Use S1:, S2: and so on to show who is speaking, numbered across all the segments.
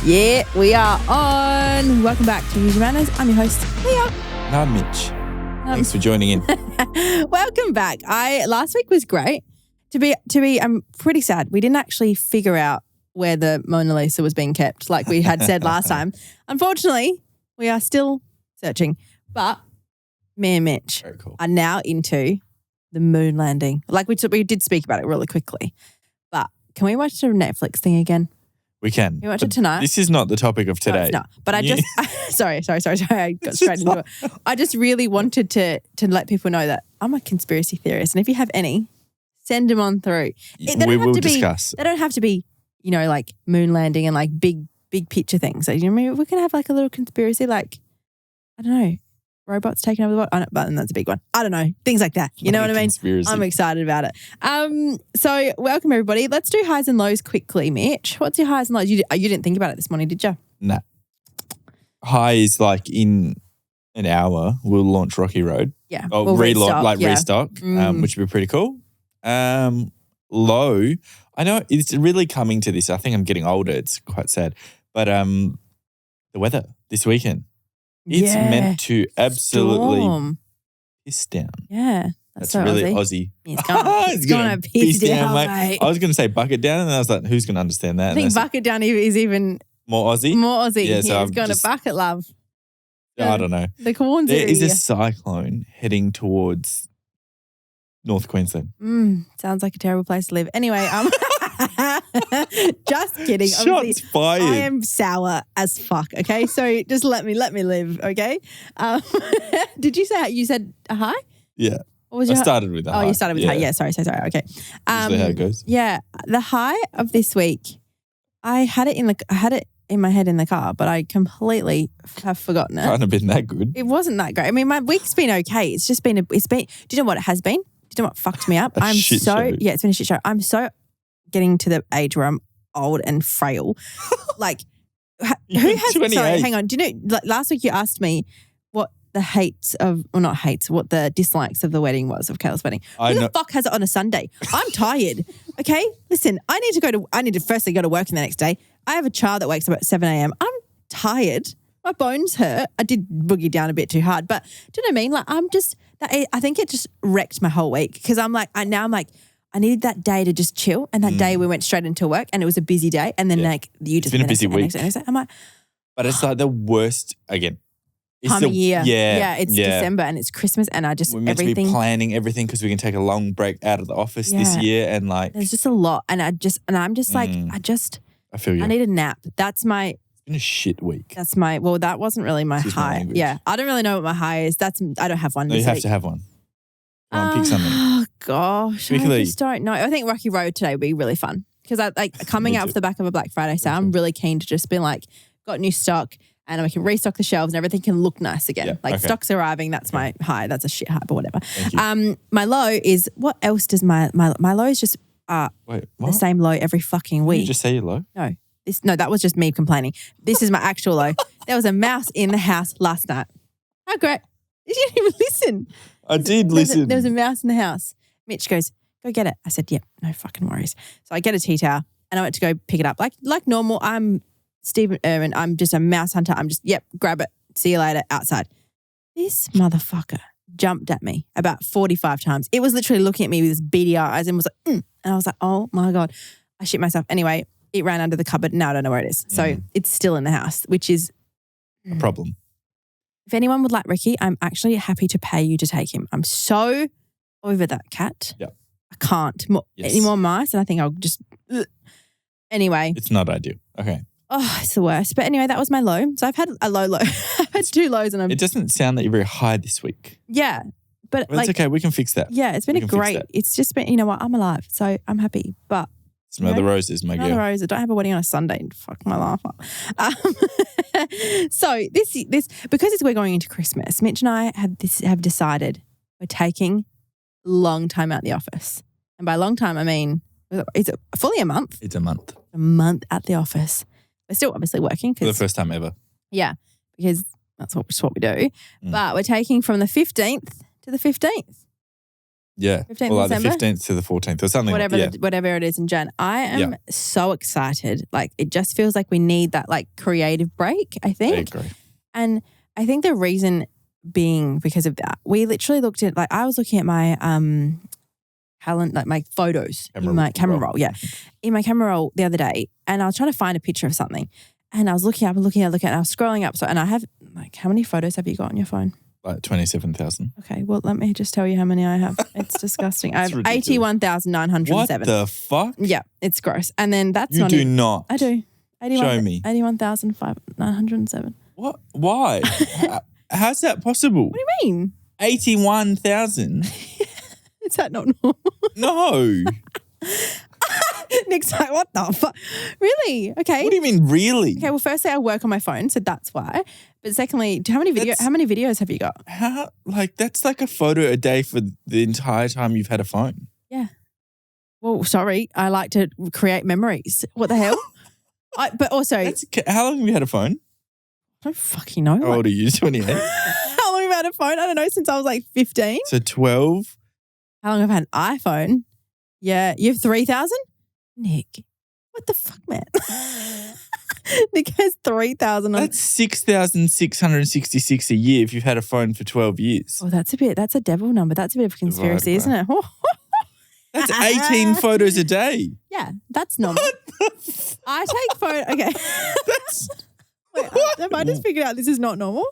S1: Yeah, we are on. Welcome back to Use Your Manners. I'm your host, Leah.
S2: And I'm Mitch. Thanks for joining in.
S1: Welcome back. Last week was great. I'm pretty sad. We didn't actually figure out where the Mona Lisa was being kept, like we had said last time. Unfortunately, we are still searching. But me and Mitch are now into the moon landing. Like we did speak about it really quickly. But can we watch the Netflix thing again?
S2: We can.
S1: Can we watch it tonight?
S2: This is not the topic of today.
S1: No, it's not. But I just sorry. I got straight into it. I just really wanted to let people know that I'm a conspiracy theorist. And if you have any, send them on through.
S2: We will discuss.
S1: They don't have to be, like moon landing and like big picture things. So, maybe we can have like a little conspiracy, like, I don't know, robots taking over the world. Oh, no, but that's a big one. I don't know. Things like that. You know what I mean?
S2: Conspiracy.
S1: I'm excited about it. So welcome everybody. Let's do highs and lows quickly, Mitch. What's your highs and lows? You didn't think about it this morning, did you?
S2: Nah. High is like in an hour, we'll launch Rocky Road.
S1: Yeah.
S2: Or restock, which would be pretty cool. Low, I know it's really coming to this. I think I'm getting older. It's quite sad. But the weather this weekend. It's meant to absolutely piss down.
S1: Yeah.
S2: That's so really Aussie.
S1: It's going to piss down, mate.
S2: I was going to say bucket down, and I was like, who's going to understand that?
S1: I think bucket down is even
S2: more Aussie.
S1: Yeah, so it's going to bucket love.
S2: I don't know.
S1: The Corns
S2: There is a cyclone heading towards North Queensland.
S1: Sounds like a terrible place to live. Anyway, just kidding.
S2: Shots fired.
S1: I am sour as fuck, okay? So just let me live, okay? Did you say, you said a high?
S2: Yeah.
S1: What was your
S2: started with a high.
S1: Oh, you started with high. Yeah, sorry. Okay.
S2: Usually how it goes.
S1: Yeah. The high of this week, I had it in my head in the car, but I completely have forgotten it.
S2: Can't have been that good.
S1: It wasn't that great. I mean, my week's been okay. It's just been, do you know what it has been? Do you know what fucked me up?
S2: Shit show.
S1: Yeah, it's been a shit show. I'm so getting to the age where I'm old and frail. Like, who has,
S2: 28.
S1: sorry, hang on. Do you know, last week you asked me what the dislikes of the wedding was, of Kayla's wedding. Who the fuck has it on a Sunday? I'm tired. Okay? Listen, I need to firstly go to work in the next day. I have a child that wakes up at 7 a.m. I'm tired. My bones hurt. I did boogie down a bit too hard. But do you know what I mean? Like, I think it just wrecked my whole week because I'm like, I needed that day to just chill. And that day we went straight into work and it was a busy day. And then
S2: it's been a busy week.
S1: I'm like,
S2: but it's like the worst again.
S1: Time of year.
S2: Yeah.
S1: It's December and it's Christmas and
S2: we're meant to be planning everything because we can take a long break out of the office this year and like.
S1: There's just a lot. And I'm just like,
S2: I feel you.
S1: I need a nap. It's
S2: been a shit week.
S1: That wasn't really my high. Yeah. I don't really know what my high is. I don't have one.
S2: No, you have to have one. Go on, pick something.
S1: Oh gosh. I just don't know. I think Rocky Road today would be really fun. Because I like coming out off the back of a Black Friday sale, I'm really keen to just be like, got new stock and we can restock the shelves and everything can look nice again. Stock's arriving. That's my high. That's a shit high, but whatever. My low is, what else does my low is just
S2: Wait, what?
S1: the same low every fucking week.
S2: Did you just say your low?
S1: No, that was just me complaining. This is my actual low. There was a mouse in the house last night. How great. You didn't even listen.
S2: I did listen.
S1: There was a mouse in the house. Mitch goes, go get it. I said, yep, no fucking worries. So I get a tea towel and I went to go pick it up. Like normal, I'm Stephen Irwin. I'm just a mouse hunter. I'm just, grab it. See you later, outside. This motherfucker jumped at me about 45 times. It was literally looking at me with his beady eyes and was like, And I was like, oh my God. I shit myself. Anyway, it ran under the cupboard. Now I don't know where it is. So it's still in the house, which is
S2: a problem.
S1: If anyone would like Ricky, I'm actually happy to pay you to take him. I'm so over that cat.
S2: Yeah.
S1: I can't. Any more mice and I think I'll just... Anyway.
S2: It's not ideal. Okay.
S1: Oh, it's the worst. But anyway, that was my low. So I've had a low. I've had two lows. And
S2: it doesn't sound that you're very high this week.
S1: Yeah. But
S2: it's okay. We can fix that.
S1: Yeah, it's been it's just been, you know what, I'm alive. So I'm happy. But
S2: smell the roses, my girl.
S1: Smell the roses. Don't have a wedding on a Sunday and fuck my life up. So this because we're going into Christmas, Mitch and I have decided we're taking a long time out the office. And by long time, I mean, it's fully a month.
S2: It's a month.
S1: A month at the office. We're still obviously working.
S2: For the first time ever.
S1: Yeah, because that's what we do. But we're taking from the 15th to the 15th.
S2: Yeah.
S1: 15th
S2: Or like the
S1: December?
S2: 15th to the 14th or something
S1: Whatever,
S2: like that.
S1: whatever it is in Jan. I am so excited. Like it just feels like we need that like creative break, I think.
S2: I agree.
S1: And I think the reason being because of that, we literally looked at, like I was looking at my like my photos in my camera roll. Yeah. In my camera roll the other day, and I was trying to find a picture of something. And I was looking up and looking at, and I was scrolling up. So, and I have like, how many photos have you got on your phone?
S2: Like 27,000.
S1: Okay, well, let me just tell you how many I have. It's disgusting. I have
S2: ridiculous.
S1: 81,907.
S2: What the fuck?
S1: Yeah, it's gross. And then that's
S2: You
S1: not
S2: do
S1: even,
S2: not.
S1: I do.
S2: Show me.
S1: 81,907.
S2: What? Why? How's that possible?
S1: What do you mean?
S2: 81,000?
S1: Is that not normal?
S2: No.
S1: Nick's like, what the fuck? Really? Okay.
S2: What do you mean, really?
S1: Okay, well, firstly, I work on my phone, so that's why. But secondly, how many videos have you got?
S2: How? Like, that's like a photo a day for the entire time you've had a phone.
S1: Yeah. Well, sorry, I like to create memories. What the hell? But also,
S2: How long have you had a phone?
S1: I don't fucking know.
S2: How old are you? 28?
S1: How long have I had a phone? I don't know, since I was like 15.
S2: So 12?
S1: How long have I had an iPhone? Yeah, you have 3,000? Nick, what the fuck, man? Nick has 3,000.
S2: That's 6,666 a year if you've had a phone for 12 years.
S1: Oh, that's a devil number. That's a bit of a conspiracy, isn't it?
S2: That's 18 photos a day.
S1: Yeah, that's normal. I take photos. Okay. Wait, have I just figured out this is not normal?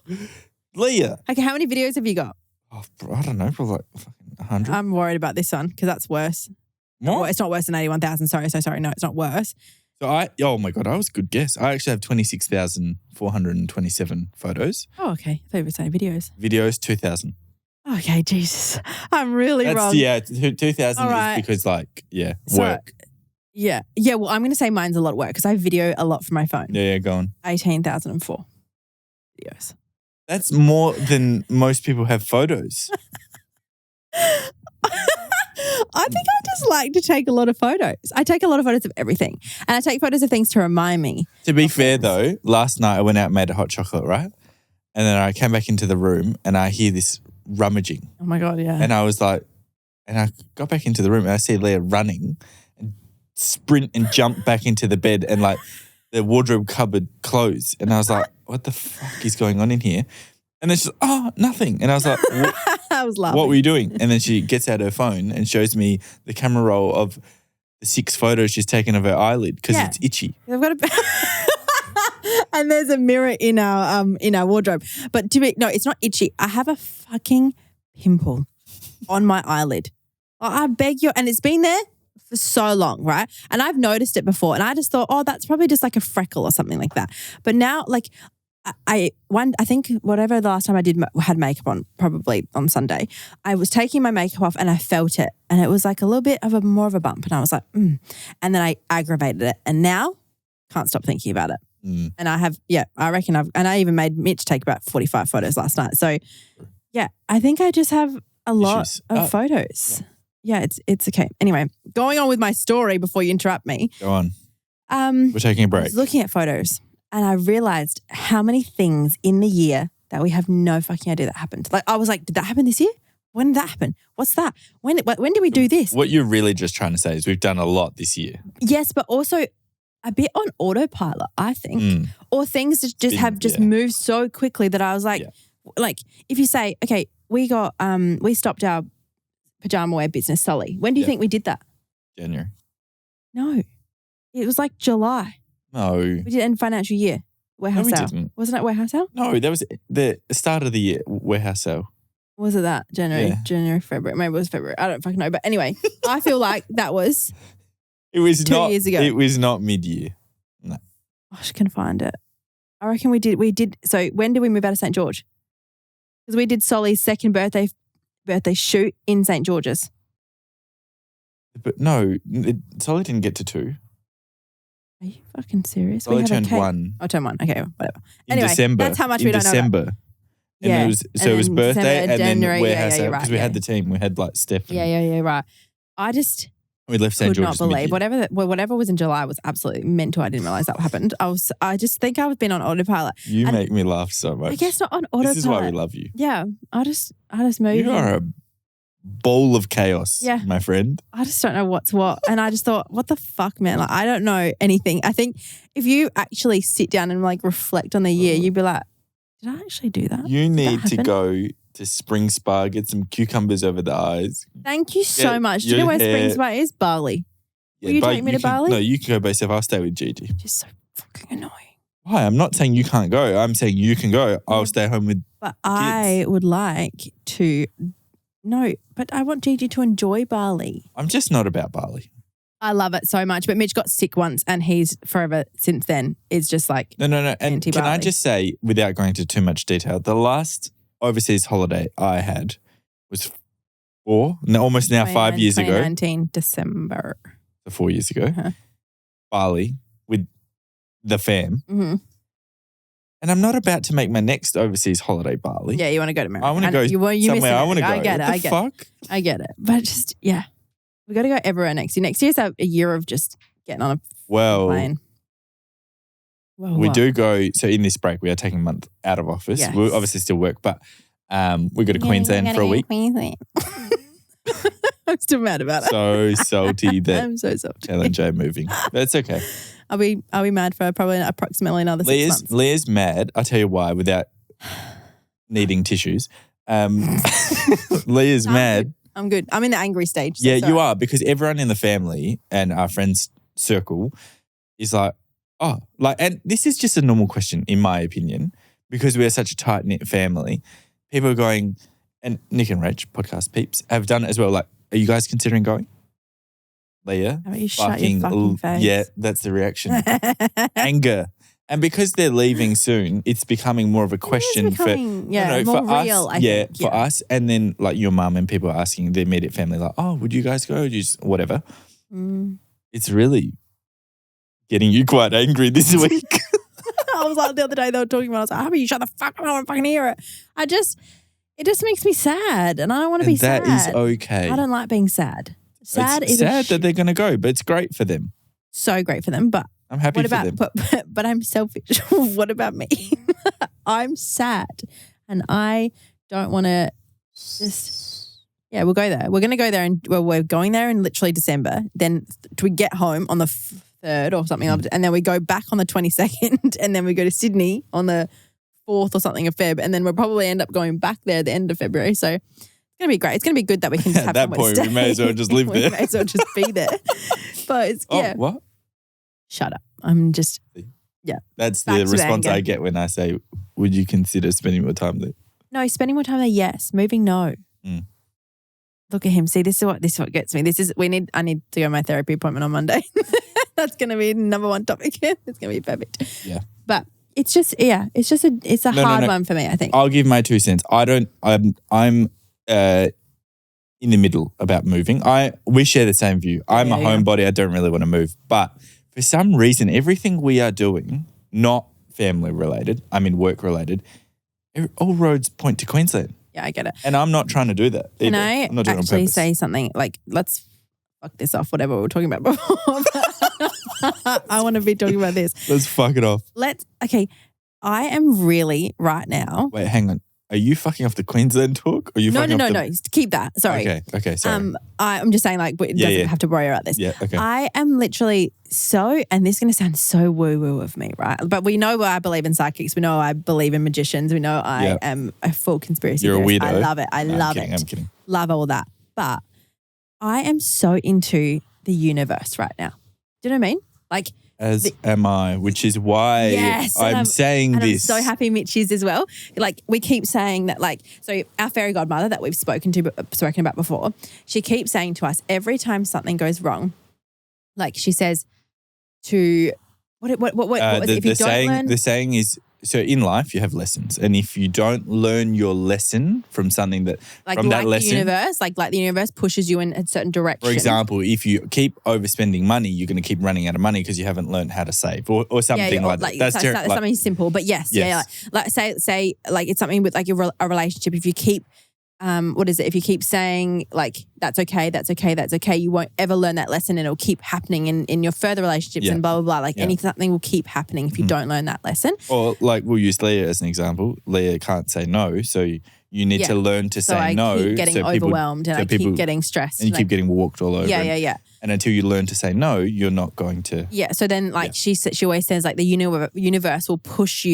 S2: Leah.
S1: Okay, how many videos have you got?
S2: Oh, I don't know, probably like fucking 100.
S1: I'm worried about this one because that's worse.
S2: What?
S1: Well, it's not worse than 81,000. Sorry. No, it's not worse.
S2: So oh my God, I was a good guess. I actually have 26,427 photos.
S1: Oh, okay. I thought you were saying videos.
S2: Videos, 2,000.
S1: Okay, Jesus. I'm really wrong.
S2: Yeah, 2,000
S1: right.
S2: is because work.
S1: Yeah. Yeah, well, I'm going to say mine's a lot of work because I video a lot from my phone.
S2: Yeah, go on.
S1: 18,004 videos.
S2: That's more than most people have photos.
S1: I think I just like to take a lot of photos. I take a lot of photos of everything. And I take photos of things to remind me.
S2: To be fair though, last night I went out and made a hot chocolate, right? And then I came back into the room and I hear this rummaging.
S1: Oh my God, yeah.
S2: And I was like, and I got back into the room and I see Leah running and sprint and jump back into the bed and like the wardrobe cupboard closed. And I was like, what the fuck is going on in here? And then she's like, oh, nothing. And I was like,
S1: I was laughing.
S2: What were you doing? And then she gets out her phone and shows me the camera roll of the 6 photos she's taken of her eyelid because it's itchy.
S1: I've got and there's a mirror in our wardrobe. But no, it's not itchy. I have a fucking pimple on my eyelid. I beg you, and it's been there for so long, right? And I've noticed it before, and I just thought, oh, that's probably just like a freckle or something like that. But now, like, I think whatever the last time I had makeup on, probably on Sunday, I was taking my makeup off and I felt it, and it was like a little bit of more of a bump, and I was like, and then I aggravated it, and now can't stop thinking about it. And I have, I reckon and I even made Mitch take about 45 photos last night. So yeah, I think I just have a lot of photos. Yeah, it's okay. Anyway, going on with my story before you interrupt me.
S2: Go on. We're taking a break.
S1: I was looking at photos and I realized how many things in the year that we have no fucking idea that happened. Like I was like, did that happen this year? When did that happen? What's that? When did we do this?
S2: What you're really just trying to say is we've done a lot this year.
S1: Yes, but also a bit on autopilot, I think. Or things just have moved so quickly that I was like, if you say, okay, we stopped our pajama wear business, Sully. When do you think we did that?
S2: January.
S1: No. It was like July.
S2: No.
S1: We did end financial year. Warehouse sale.
S2: Didn't.
S1: Wasn't it warehouse sale?
S2: No, that was the start of the year, warehouse sale.
S1: Was it that? January, February. Maybe it was February. I don't fucking know. But anyway, I feel like that was
S2: It was
S1: 2 years ago.
S2: It was not mid-year. No.
S1: I can find it. I reckon we did. So when did we move out of St. George? Because we did Solly's second birthday shoot in St. George's.
S2: But no, Solly didn't get to 2.
S1: Are you fucking serious?
S2: Solly turned 1.
S1: Oh, turned 1. Okay, whatever.
S2: In
S1: Anyway,
S2: December.
S1: that's how much we don't know about.
S2: December. And it was birthday
S1: December,
S2: and
S1: January,
S2: then warehouse sale
S1: right,
S2: because we had the team. We had like Steph.
S1: Yeah, right. I just
S2: we left St.
S1: could
S2: George's
S1: not believe
S2: mid-year.
S1: whatever was in July was absolutely mental. I didn't realize that happened. I just think I've been on autopilot.
S2: You make me laugh so much.
S1: I guess not on autopilot.
S2: This is why we love you.
S1: Yeah, I just move.
S2: You are a ball of chaos,
S1: Yeah.
S2: my friend.
S1: I just don't know what's what. And I just thought, what the fuck, man? Like, I don't know anything. I think if you actually sit down and like reflect on the year, you'd be like, did I actually do that?
S2: You
S1: Did that
S2: need to
S1: happen?
S2: go to Spring Spa, get some cucumbers over the eyes.
S1: Thank you so
S2: Get
S1: much. Do you know
S2: your
S1: where
S2: hair-
S1: Spring Spa is? Bali. Will you
S2: but
S1: take me to
S2: can-
S1: Bali?
S2: No, you can go by yourself. I'll stay with Gigi.
S1: Just so fucking annoying.
S2: Why? I'm not saying you can't go. I'm saying you can go. I'll stay home with.
S1: But I would like to. No, but I want Gigi to enjoy Bali.
S2: I'm just not about Bali.
S1: I love it so much. But Mitch got sick once and he's forever since then is just like
S2: No. And can I
S1: anti-Bali.
S2: just say, without going into too much detail, the last overseas holiday I had was almost now 5 years ago.
S1: 2019 December.
S2: 4 years ago.
S1: Uh-huh.
S2: Bali with the fam.
S1: Mm-hmm.
S2: And I'm not about to make my next overseas holiday Bali.
S1: Yeah, you want to go to America.
S2: I want to go
S1: somewhere.
S2: I want to go.
S1: I get it.
S2: What
S1: I
S2: the
S1: get
S2: fuck?
S1: it. I get it. But just, yeah. We got to go everywhere next year. Next year's a year of just getting on a
S2: Well,
S1: plane. Well,
S2: we
S1: what?
S2: do go. So in this break, we are taking a month out of office.
S1: Yes.
S2: We'll obviously still work, but we go to Queensland for a week.
S1: I'm still mad about it.
S2: So salty that
S1: I'm so salty.
S2: Kel and Jay are moving. That's okay.
S1: Are we mad for probably approximately another 6 months?
S2: Leah's mad. I'll tell you why without needing tissues. Leah's mad.
S1: I'm good. I'm in the angry stage. So
S2: Yeah,
S1: it's
S2: you
S1: all right.
S2: are, because everyone in the family and our friends circle is like, oh, like, and this is just a normal question in my opinion, because we're such a tight knit family. People are going, and Nick and Rach, podcast peeps, have done it as well. Like, are you guys considering going? Leah,
S1: How about you shut your fucking face?
S2: yeah, that's the reaction. Anger. And because they're leaving soon, it's becoming more of a question
S1: becoming,
S2: for
S1: yeah, more
S2: for
S1: real,
S2: us.
S1: I
S2: yeah,
S1: think,
S2: for
S1: yeah.
S2: us. And then like your mum and people are asking their immediate family, like, oh, would you guys go? Just whatever.
S1: Mm.
S2: It's really getting you quite angry this week.
S1: I was like the other day they were talking about. I was like, "How about you shut the fuck up? I don't want to fucking hear it." It just makes me sad, and I don't want to be sad.
S2: That is okay.
S1: I don't like being sad. Sad
S2: it's
S1: is
S2: sad that they're going to go, but it's great for them.
S1: so great for them. But
S2: I'm happy
S1: what
S2: for
S1: about?
S2: them.
S1: But I'm selfish. What about me? I'm sad, and I don't want to just. Yeah, we'll go there. We're going to go there, and we're going there in literally December. Then we get home on the 3rd or something, and then we go back on the 22nd, and then we go to Sydney on the 4th or something of Feb, and then we'll probably end up going back there at the end of February. So it's going to be great. It's going to be good that we can just have
S2: At that
S1: somewhere
S2: point,
S1: to
S2: we
S1: stay.
S2: may as well just live
S1: We
S2: there.
S1: may as well just be there. But it's,
S2: Oh,
S1: yeah.
S2: what?
S1: Shut up. I'm just,
S2: That's
S1: Back
S2: the
S1: to
S2: response
S1: anger.
S2: I get when I say, would you consider spending more time there?
S1: no, spending more time there, yes. Moving, no.
S2: Mm.
S1: Look at him. See, this is what gets me. I need to go to my therapy appointment on Monday. That's going to be number one topic. It's going to be perfect.
S2: Yeah.
S1: But it's just, it's a hard one for me, I think.
S2: I'll give my 2 cents. I'm in the middle about moving. We share the same view. I'm a homebody. I don't really want to move. But for some reason, everything we are doing, not family related, I mean work related, all roads point to Queensland.
S1: Yeah, I get it.
S2: And I'm not trying to do that
S1: Can
S2: either.
S1: I
S2: I'm not doing it on
S1: actually
S2: purpose.
S1: say something? Like, let's fuck this off, whatever we were talking about before. I want to be talking about this.
S2: Let's fuck it off.
S1: Okay, I am really right now.
S2: Wait, hang on. Are you fucking off the Queensland talk? Or are you
S1: No,
S2: fucking off
S1: no. Keep that. Sorry.
S2: Okay, sorry.
S1: I'm just saying, like, it doesn't have to worry about this.
S2: Yeah, okay.
S1: I am literally and this is going to sound so woo-woo of me, right? But we know I believe in psychics. We know I believe in magicians. We know I am a full conspiracy
S2: You're
S1: theorist.
S2: a weirdo.
S1: I love it. I love it.
S2: I'm kidding.
S1: Love all that. But I am so into the universe right now. Do you know what I mean? Like,
S2: As am I, which is why
S1: Yes,
S2: I'm saying
S1: and
S2: this.
S1: I'm so happy Mitch is as well. Like, we keep saying that, like, so our fairy godmother that we've spoken about before, she keeps saying to us every time something goes wrong, like she says to what was it? If you don't learn,
S2: The saying is, so in life you have lessons, and if you don't learn your lesson from something that from that lesson,
S1: the universe, like the universe pushes you in a certain direction.
S2: for example, if you keep overspending money, you're going to keep running out of money because you haven't learned how to save or something like that. That's
S1: something simple, but yes. Like say like it's something with like a relationship. If you keep if you keep saying like that's okay, you won't ever learn that lesson, and it'll keep happening in your further relationships and blah blah blah. Like something will keep happening if you don't learn that lesson.
S2: Or like we'll use Leah as an example. Leah can't say no, so You need to learn to
S1: So
S2: say
S1: I
S2: no.
S1: keep getting overwhelmed and I keep getting stressed.
S2: And you keep getting walked all over.
S1: Yeah.
S2: And until you learn to say no, you're not going to.
S1: Yeah. So then she always says like the universe will push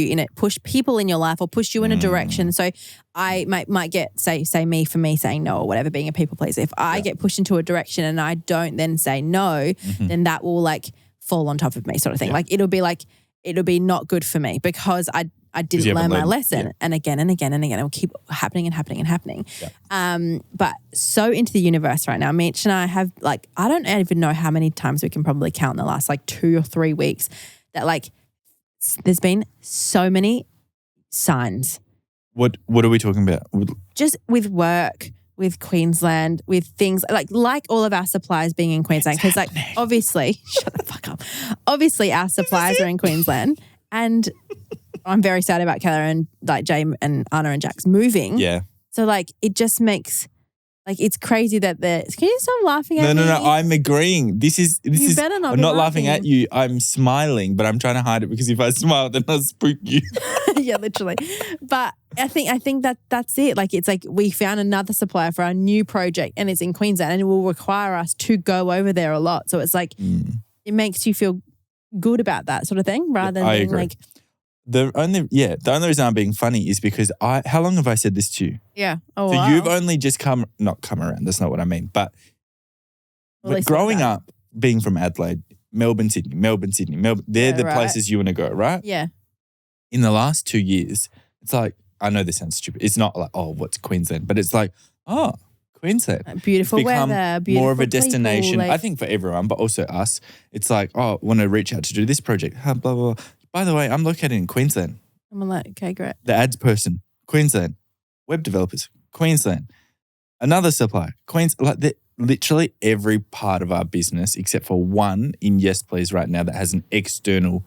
S1: people in your life or push you in a direction. So I might get, say me for me saying no or whatever, being a people pleaser. If I get pushed into a direction and I don't then say no, then that will like fall on top of me sort of thing. Yeah. It'll be not good for me because I didn't learn my lesson and again and again and again. It will keep happening and happening and happening. Yeah. But so into the universe right now, Mitch and I have like, I don't even know how many times we can probably count in the last like 2 or 3 weeks that like there's been so many signs.
S2: What are we talking about?
S1: Just with work, with Queensland, with things like all of our suppliers being in Queensland. Because like obviously, shut the fuck up. Obviously our suppliers are in Queensland and I'm very sad about Keller and like Jay and Anna and Jack's moving.
S2: Yeah.
S1: So like it just makes like it's crazy that they're. Can you stop laughing at me?
S2: No. I'm agreeing. This is.
S1: You better not.
S2: I'm not laughing at you. I'm smiling, but I'm trying to hide it because if I smile, then I'll spook you.
S1: Yeah, literally. But I think that's it. Like it's like we found another supplier for our new project, and it's in Queensland, and it will require us to go over there a lot. So it's like it makes you feel good about that sort of thing, rather than being like.
S2: The only reason I'm being funny is because how long have I said this to you?
S1: Yeah.
S2: Oh, so you've only just not come around. That's not what I mean. But growing up, being from Adelaide, Melbourne, Sydney, they're the places you want to go, right?
S1: Yeah.
S2: In the last 2 years, it's like, I know this sounds stupid. It's not like, oh, what's Queensland? But it's like, oh, Queensland.
S1: Beautiful weather, beautiful
S2: more of a destination.
S1: People, like,
S2: I think for everyone, but also us. It's like, oh, I want to reach out to do this project. Blah, blah, blah. By the way, I'm located in Queensland.
S1: I'm like, okay, great.
S2: The ads person, Queensland. Web developers, Queensland. Another supplier, Queensland. Like literally every part of our business, except for one in Yes Please right now that has an external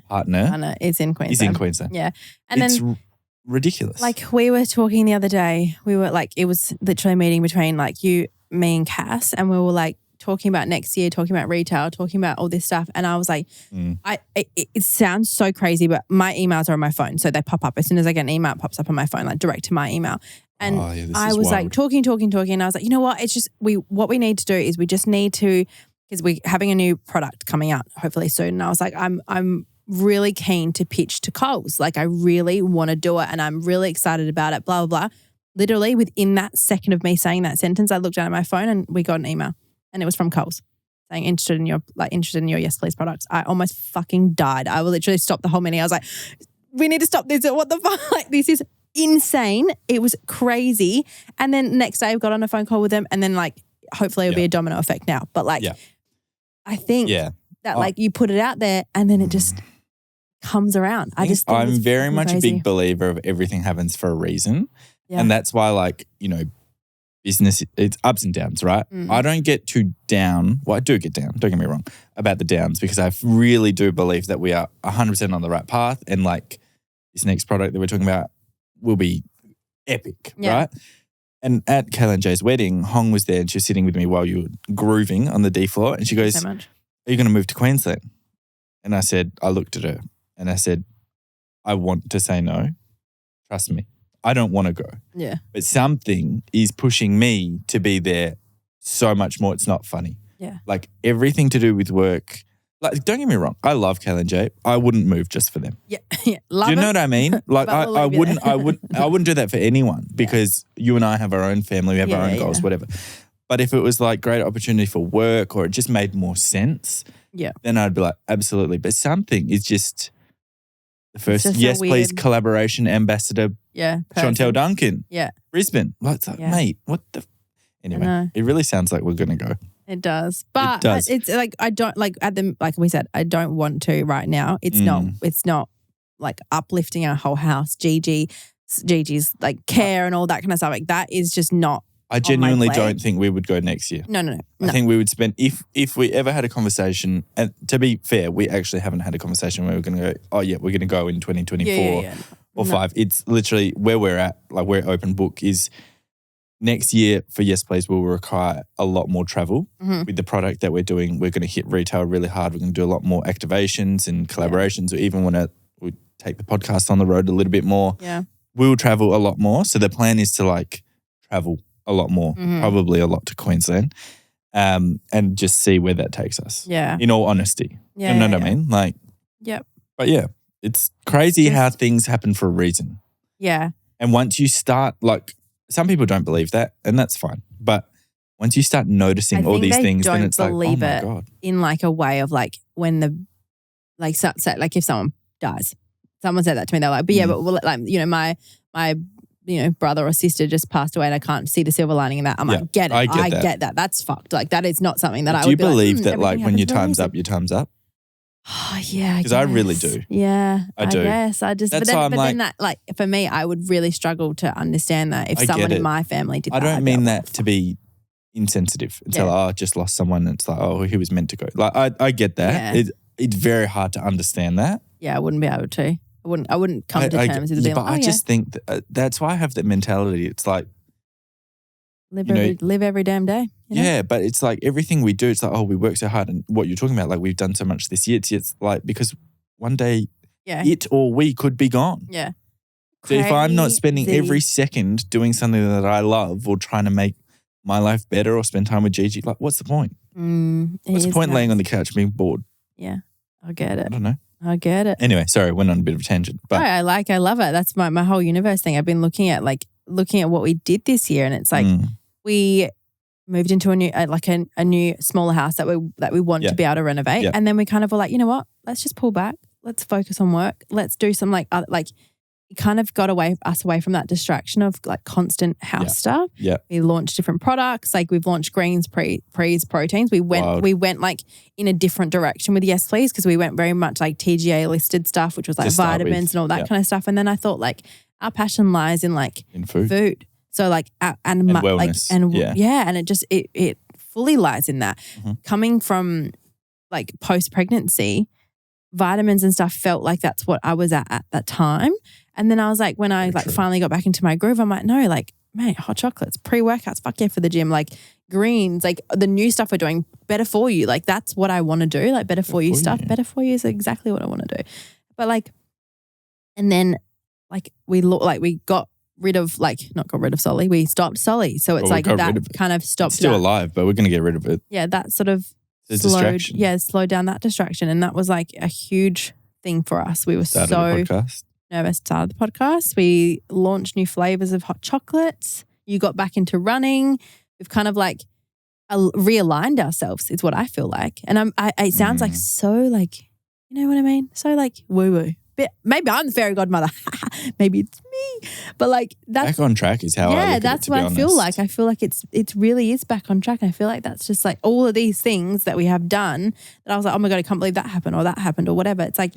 S2: partner.
S1: I know, it's in Queensland.
S2: Is in Queensland.
S1: Yeah. And
S2: it's
S1: then
S2: ridiculous.
S1: Like we were talking the other day, we were like, it was literally a meeting between like you, me and Cass, and we were like, talking about next year, talking about retail, talking about all this stuff. And I was like, it sounds so crazy, but my emails are on my phone. So they pop up. As soon as I get an email, it pops up on my phone, like direct to my email. And I was like talking. And I was like, you know what? It's just, what we need to do is we just need to, because we're having a new product coming out hopefully soon. And I was like, I'm really keen to pitch to Coles. Like I really want to do it and I'm really excited about it, blah, blah, blah. Literally within that second of me saying that sentence, I looked down at my phone and we got an email. And it was from Coles saying interested in your Yes Please products. I almost fucking died. I will literally stop the whole meeting. I was like, we need to stop this. What the fuck? Like this is insane. It was crazy. And then next day I got on a phone call with them and then like hopefully it'll be a domino effect now. But like I think that like you put it out there and then it just comes around. I'm
S2: very much a big believer of everything happens for a reason. Yeah. And that's why like, you know, business, it's ups and downs, right? I don't get too down. Well, I do get down, don't get me wrong, about the downs because I really do believe that we are 100% on the right path and like this next product that we're talking about will be epic, right? And at Kayla and Jay's wedding, Hong was there and she was sitting with me while you were grooving on the D floor and she goes, so are you going to move to Queensland? And I looked at her and I said, I want to say no. Trust me. I don't want to go.
S1: Yeah.
S2: But something is pushing me to be there so much more. It's not funny.
S1: Yeah.
S2: Like everything to do with work. Like, don't get me wrong. I love Kayla and Jay. I wouldn't move just for them.
S1: Yeah. Love
S2: do you know what I mean? Like I wouldn't do that for anyone because you and I have our own family. We have our own goals, whatever. But if it was like great opportunity for work or it just made more sense, then I'd be like, absolutely. But something is just the first Yes Please collaboration ambassador, Chantel Duncan, Brisbane. Like, it's like, mate, what the? Anyway, it really sounds like we're going to go.
S1: It does, but it's like I don't like like we said, I don't want to right now. It's not like uplifting our whole house. Gigi's like care and all that kind of stuff. Like that is just not.
S2: I genuinely don't think we would go next year.
S1: No.
S2: I think we would spend, if we ever had a conversation, and to be fair, we actually haven't had a conversation where we're going to go, oh yeah, we're going to go in 2024 or 5. It's literally where we're at, like we're open book is next year for Yes Please will require a lot more travel with the product that we're doing. We're going to hit retail really hard. We're going to do a lot more activations and collaborations. We even want to take the podcast on the road a little bit more.
S1: Yeah.
S2: we'll travel a lot more. So the plan is to like travel a lot more, probably a lot to Queensland, and just see where that takes us.
S1: Yeah.
S2: In all honesty.
S1: Yeah.
S2: You know what I mean? Like,
S1: yep.
S2: But yeah, it's crazy how things happen for a reason.
S1: Yeah.
S2: And once you start, like, some people don't believe that, and that's fine. But once you start noticing all these things, then it's like, oh my God.
S1: In like a way of like when the, like, so, like if someone dies, someone said that to me, they're like, but yeah, but like, you know, my brother or sister just passed away and I can't see the silver lining in that. I'm like, get it. I get that. That's fucked. Like that is not something that I would be like.
S2: Do you believe that like when your time's up, your time's up?
S1: Oh yeah,
S2: because I really do.
S1: Yeah,
S2: I do.
S1: guess I just.
S2: That's
S1: but
S2: why I'm
S1: then that, like, for me, I would really struggle to understand that if someone in my family did that.
S2: I don't mean that to be insensitive and say, I just lost someone. And it's like, oh, he was meant to go. Like I get that. Yeah. It's very hard to understand that.
S1: Yeah, I wouldn't be able to. I wouldn't come to terms with being
S2: like, I just think that's why I have that mentality. It's like
S1: live every damn day. You know?
S2: Yeah, but it's like everything we do, it's like, oh, we work so hard. And what you're talking about, like we've done so much this year. It's like because one day it or we could be gone.
S1: Yeah.
S2: So if I'm not spending every second doing something that I love or trying to make my life better or spend time with Gigi, like what's the point? What's the point laying on the couch being bored?
S1: Yeah, I get it.
S2: I don't know.
S1: I get it.
S2: Anyway, sorry, I went on a bit of a tangent. But
S1: no, I love it. That's my whole universe thing. I've been looking at what we did this year, and it's like we moved into a new smaller house that we want to be able to renovate, and then we kind of were like, you know what? Let's just pull back. Let's focus on work. Let's do some it kind of got us away from that distraction of like constant house stuff.
S2: Yeah.
S1: We launched different products. Like we've launched greens, pre's, proteins. We went like in a different direction with Yes Please because we went very much like TGA listed stuff, which was like vitamins and all that kind of stuff. And then I thought like our passion lies in food. So like and wellness. And it just it fully lies in that. Coming from like post-pregnancy, vitamins and stuff felt like that's what I was at that time. And then I was like, when I finally got back into my groove, I'm like, no, like, man, hot chocolates, pre-workouts, fuck yeah for the gym, like greens, like the new stuff we're doing, better for you. Like that's what I want to do, like better for you stuff. Better for you is exactly what I want to do. But like, and then like we got rid of not got rid of Solly, we stopped Solly. So it's like that kind of stopped.
S2: It's still alive, but we're going to get rid of it.
S1: Yeah, that sort of slowed down that distraction. And that was like a huge thing for us. We were nervous to start the podcast. We launched new flavors of hot chocolates. You got back into running. We've kind of like realigned ourselves is what I feel like. And it sounds like so like, you know what I mean? So like woo-woo. But maybe I'm the fairy godmother. Maybe it's me. But like that's
S2: back on track is how I look at it,
S1: that's what I feel like. I feel like it really is back on track. And I feel like that's just like all of these things that we have done that I was like, oh my God, I can't believe that happened or whatever. It's like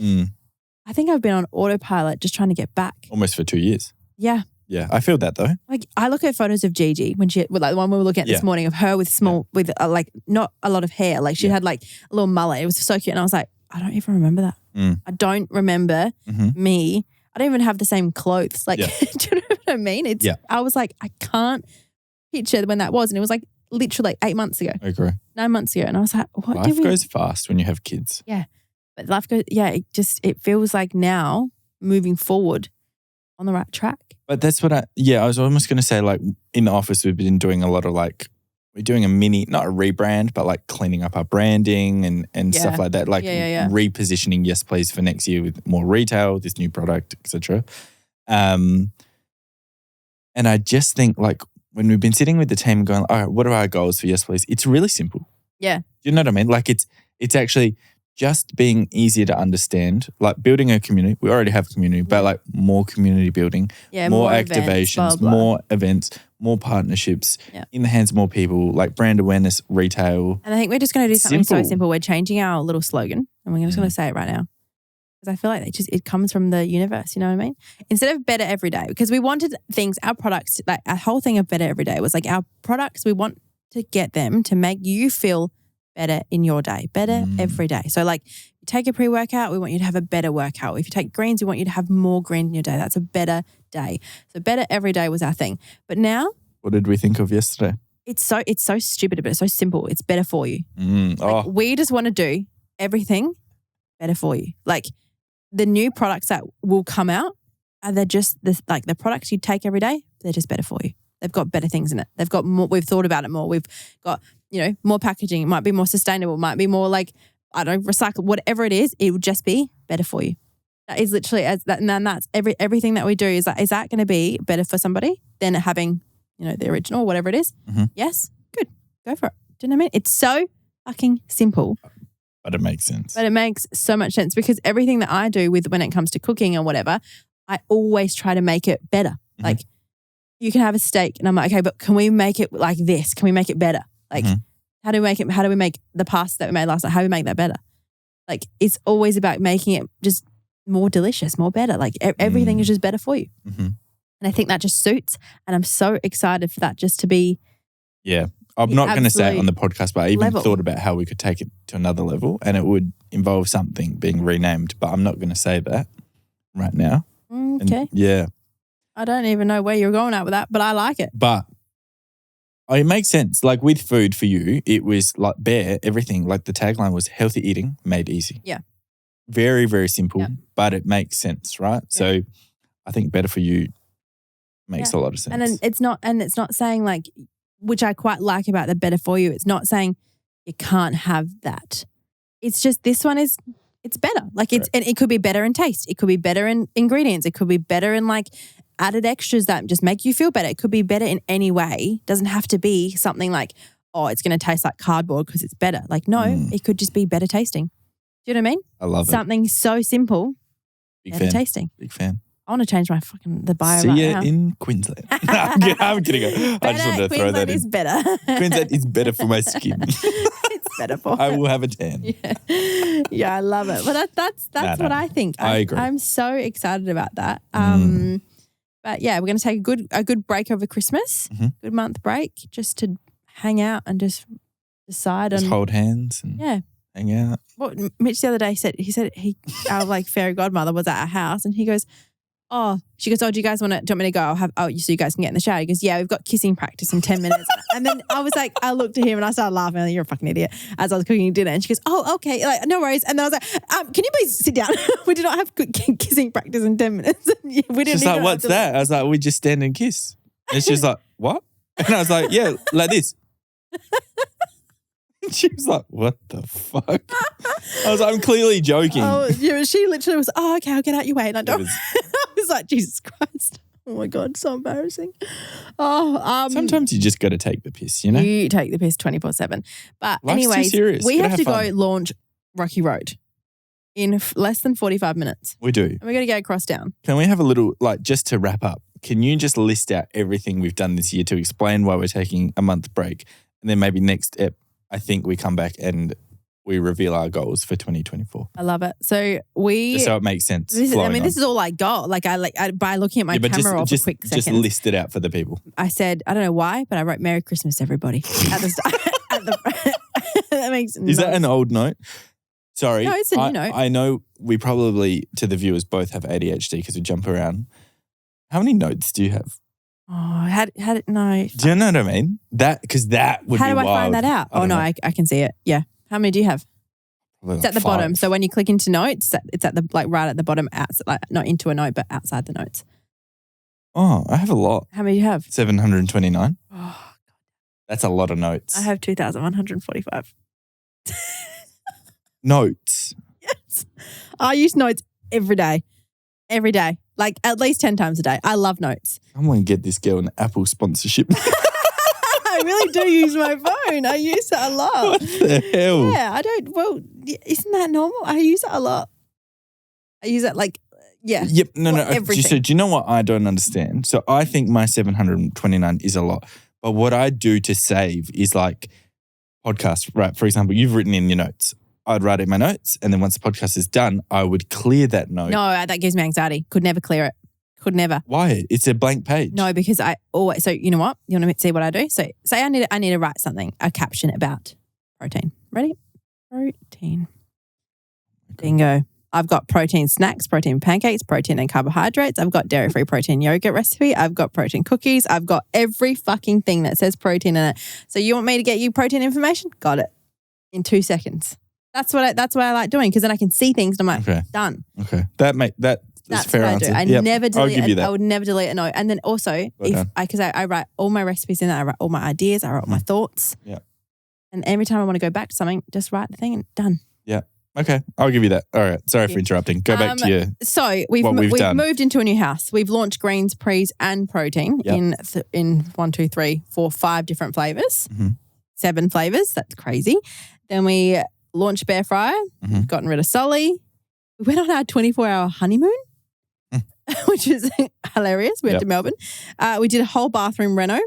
S1: I think I've been on autopilot just trying to get back.
S2: Almost for 2 years.
S1: Yeah.
S2: Yeah, I feel that though. Like
S1: I look at photos of Gigi when she, like the one we were looking at this morning of her with with like not a lot of hair. Like she had like a little mullet. It was so cute. And I was like, I don't even remember that. I don't remember me. I don't even have the same clothes. Like, do you know what I mean? I was like, I can't picture when that was. And it was like literally 8 months ago.
S2: I agree.
S1: 9 months ago. And I was like, what
S2: Life goes fast when you have kids.
S1: Yeah. But life goes, it feels like now moving forward on the right track.
S2: But that's what I was almost going to say, like in the office, we've been doing a lot of like, we're doing a mini, not a rebrand, but like cleaning up our branding and stuff like that. Like repositioning Yes Please for next year with more retail, this new product, etc. And I just think like when we've been sitting with the team going, all right, what are our goals for Yes Please? It's really simple.
S1: Yeah.
S2: Do you know what I mean? Like it's actually just being easier to understand, like building a community. We already have a community, but like more community building, more activations, events, blah, blah. More events, more partnerships, in the hands of more people, like brand awareness, retail.
S1: And I think we're just going to do something so simple. We're changing our little slogan and we're just going to say it right now. Because I feel like it comes from the universe, you know what I mean? Instead of better every day, because we wanted things, our products, like our whole thing of better every day was like our products, we want to get them to make you feel better in your day, better every day. So like you take a pre-workout, we want you to have a better workout. If you take greens, we want you to have more green in your day. That's a better day. So better every day was our thing. But now,
S2: what did we think of yesterday?
S1: It's so stupid, but it's so simple. It's better for you. Like, we just want to do everything better for you. Like the new products that will come out they're just the products you take every day, they're just better for you. They've got better things in it. They've got more, we've thought about it more. We've got, more packaging. It might be more sustainable, might be more recycle, whatever it is, it would just be better for you. That is literally and that's everything that we do is that going to be better for somebody than having, the original, whatever it is?
S2: Mm-hmm.
S1: Yes. Good. Go for it. Do you know what I mean? It's so fucking simple.
S2: But it makes sense.
S1: But it makes so much sense because everything that I do when it comes to cooking or whatever, I always try to make it better. Mm-hmm. Like you can have a steak and I'm like, okay, but can we make it like this? Can we make it better? Like how do we make it? How do we make the pasta that we made last night? How do we make that better? Like it's always about making it just more delicious, more better. Like everything is just better for you. Mm-hmm. And I think that just suits. And I'm so excited for that just to be.
S2: Yeah. I'm not going to say it on the podcast, but I even thought about how we could take it to another level and it would involve something being renamed, but I'm not going to say that right now.
S1: Okay.
S2: And yeah.
S1: I don't even know where you're going at with that, but I like it.
S2: But it makes sense. Like with food for you, it was like everything. Like the tagline was healthy eating made easy.
S1: Yeah.
S2: Very, very simple, but it makes sense, right? Yeah. So I think better for you makes a lot of sense.
S1: And it's not saying like, which I quite like about the better for you. It's not saying you can't have that. It's just this one it's better. Like and it could be better in taste. It could be better in ingredients. It could be better in like added extras that just make you feel better. It could be better in any way. It doesn't have to be something like, oh, it's going to taste like cardboard because it's better. Like no, it could just be better tasting. Do you know what I mean?
S2: I love
S1: something so simple, better tasting.
S2: Big fan.
S1: I want to change the bio
S2: See
S1: right
S2: you
S1: now.
S2: in Queensland. I'm kidding. I just wanted to throw that in.
S1: Queensland is better.
S2: Queensland is better for my skin.
S1: It's better for
S2: I will have a tan.
S1: Yeah, I love it. But that's what I think.
S2: I agree.
S1: I'm so excited about that. But yeah, we're going to take a good break over Christmas, good month break, just to hang out and just decide
S2: just hold hands and hang out.
S1: Well, Mitch the other day said our like fairy godmother was at our house and he goes, she goes, do you guys do you want me to go? So you guys can get in the shower. He goes, yeah, we've got kissing practice in 10 minutes. And then I was like, I looked at him and I started laughing. Like, you're a fucking idiot as I was cooking dinner. And she goes, oh, okay, like no worries. And then I was like, can you please sit down? We do not have kissing practice in 10 minutes. We didn't.
S2: She's like, what's that? I was like, we just stand and kiss. And she's like, what? And I was like, yeah, like this. She was like, what the fuck? I was like, I'm clearly joking.
S1: Oh, yeah, she literally was, okay, I'll get out your way. And I was like, Jesus Christ. Oh my God, so embarrassing.
S2: Sometimes you just got to take the piss, you know?
S1: You take the piss 24/7. But
S2: anyways,
S1: we have to go launch Rocky Road in less than 45 minutes.
S2: We do.
S1: And we're going to go across town.
S2: Can we have a little, just to wrap up, can you just list out everything we've done this year to explain why we're taking a month break? And then maybe next I think we come back and we reveal our goals for 2024.
S1: I love it. So
S2: it makes sense.
S1: This is all I got. By looking at my camera off a quick second.
S2: Just list it out for the people.
S1: I said, I don't know why, but I wrote Merry Christmas, everybody. At the start. That makes
S2: Is that an old note? Sorry.
S1: No, it's a new note.
S2: I know we probably, to the viewers, both have ADHD because we jump around. How many notes do you have?
S1: Oh, had it? No.
S2: Do you know what I mean? Because that would be wild.
S1: How do I find that out? I can see it. Yeah. How many do you have?
S2: Probably
S1: it's at the bottom. So when you click into notes, it's at the right at the bottom, not into a note, but outside the notes.
S2: Oh, I have a lot.
S1: How many do you have?
S2: 729.
S1: Oh, God.
S2: That's a lot of notes.
S1: I have 2,145.
S2: Notes?
S1: Yes. I use notes every day. Every day. Like at least 10 times a day. I love notes.
S2: I'm going to get this girl an Apple sponsorship.
S1: I really do use my phone. I use it a lot.
S2: What the hell?
S1: Yeah, I don't. Well, isn't that normal? I use it a lot. I use it
S2: Yep. No.
S1: Everything.
S2: So do you know what I don't understand? So I think my 729 is a lot. But what I do to save is like podcasts, right? For example, you've written in your notes. I'd write in my notes, and then once the podcast is done, I would clear that note.
S1: No, that gives me anxiety. Could never clear it. Could never.
S2: Why? It's a blank page.
S1: No, because I always. So you know what? You want to see what I do? So say I need to write something, a caption about protein. Ready? Protein. Bingo. I've got protein snacks, protein pancakes, protein and carbohydrates. I've got dairy-free protein yogurt recipe. I've got protein cookies. I've got every fucking thing that says protein in it. So you want me to get you protein information? Got it. In 2 seconds. That's what I like doing because then I can see things and I'm like, done.
S2: Okay. That That's a fair
S1: what
S2: answer.
S1: I do. I
S2: Yep.
S1: never delete.
S2: I'll give you that.
S1: I would never delete a note. And then also, because I write all my recipes in there, I write all my ideas, I write all my thoughts.
S2: Yeah.
S1: And every time I want to go back to something, just write the thing and done.
S2: Yeah. Okay. I'll give you that. All right. Sorry for interrupting. Go back to your.
S1: So we've moved into a new house. We've launched greens, prees, and protein in 1, 2, 3, 4, 5 different flavors. 7 flavors. That's crazy. Then we launched Bear Fryer. Gotten rid of Solly. We went on our 24-hour honeymoon, which is hilarious. We went to Melbourne. We did a whole bathroom reno.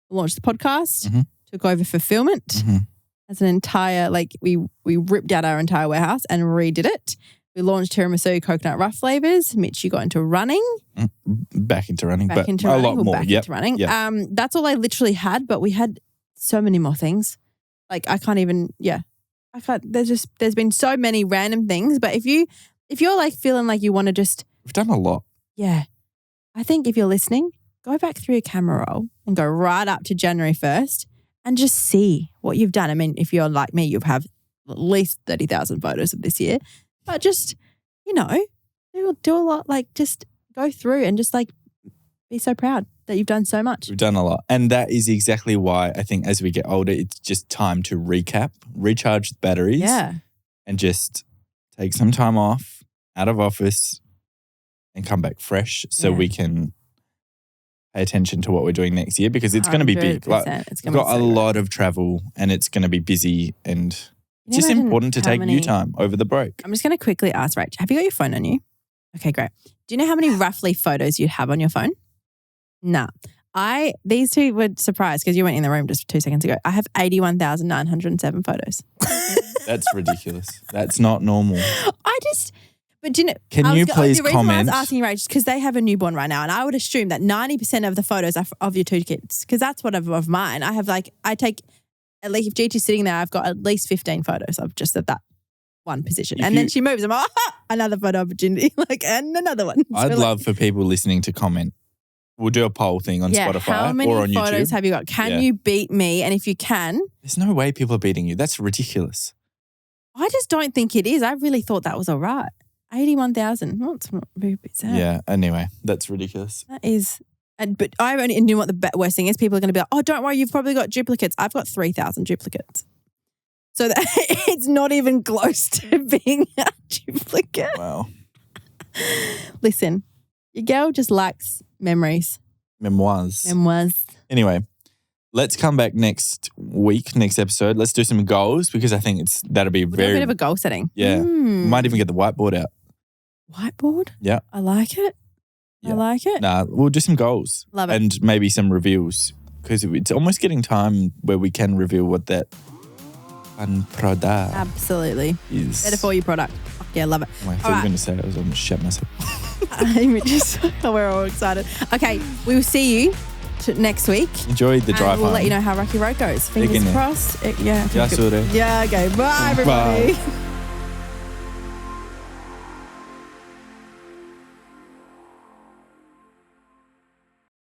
S1: Launched the podcast. Took over fulfillment. As an entire, we ripped out our entire warehouse and redid it. We launched tiramisu coconut rough flavors. Mitch, you got into running.
S2: Back into running,
S1: back
S2: but
S1: into
S2: a
S1: running.
S2: lot more.
S1: Into running.
S2: Yep.
S1: That's all I literally had, but we had so many more things. I can't even, I can't, there's been so many random things, but if you're feeling like you want to just.
S2: We've done a lot.
S1: Yeah. I think if you're listening, go back through your camera roll and go right up to January 1st. And just see what you've done. I mean, if you're like me, you have at least 30,000 photos of this year. But just, do a lot. Just go through and just be so proud that you've done so much.
S2: We've done a lot. And that is exactly why I think as we get older, it's just time to recap, recharge the batteries.
S1: Yeah.
S2: And just take some time off, out of office, and come back fresh so we can pay attention to what we're doing next year because it's going to be big. We've got a lot of travel and it's going to be busy and it's just important to take you time over the break.
S1: I'm just going to quickly ask, Rach, have you got your phone on you? Okay, great. Do you know how many roughly photos you have on your phone? Nah. These two were surprised because you went in the room just 2 seconds ago. I have 81,907 photos.
S2: That's ridiculous. That's not normal.
S1: But do you know,
S2: can you please
S1: the reason
S2: comment?
S1: why I was asking you, Rach, because they have a newborn right now, and I would assume that 90% of the photos are of your 2 kids, because that's what of mine. I have I take at least if Gigi's sitting there, I've got at least 15 photos of just of that one position, and then she moves. I'm like, another photo opportunity, and another one.
S2: I'd love for people listening to comment. We'll do a poll thing on Spotify
S1: how many
S2: or on YouTube.
S1: photos have you got? Can you beat me? And if you can,
S2: there's no way people are beating you. That's ridiculous.
S1: I just don't think it is. I really thought that was all right. 81,000. Well, it's not very sad.
S2: Yeah, anyway, that's ridiculous.
S1: That is, but I only knew what the worst thing is. People are going to be like, oh, don't worry, you've probably got duplicates. I've got 3,000 duplicates. So that it's not even close to being a duplicate.
S2: Wow.
S1: Listen, your girl just likes memories.
S2: Memoirs.
S1: Anyway.
S2: Let's come back next week, next episode. Let's do some goals because I think that'll be
S1: we'll do a bit of a goal setting.
S2: Yeah. We might even get the whiteboard out.
S1: Whiteboard?
S2: Yeah.
S1: I like it.
S2: Yeah.
S1: I like it.
S2: Nah, we'll do some goals.
S1: Love it.
S2: And maybe some reveals because it's almost getting time where we can reveal what that fun product
S1: absolutely
S2: is.
S1: Better for you product. Yeah, love it.
S2: I thought you were going to say it. I was going to shut myself.
S1: We're all excited. Okay, we will see you next week.
S2: Enjoy the drive
S1: we'll
S2: home.
S1: let you know how Rocky Road goes. Fingers crossed. Yeah.
S2: Okay,
S1: okay, bye everybody.
S2: Bye.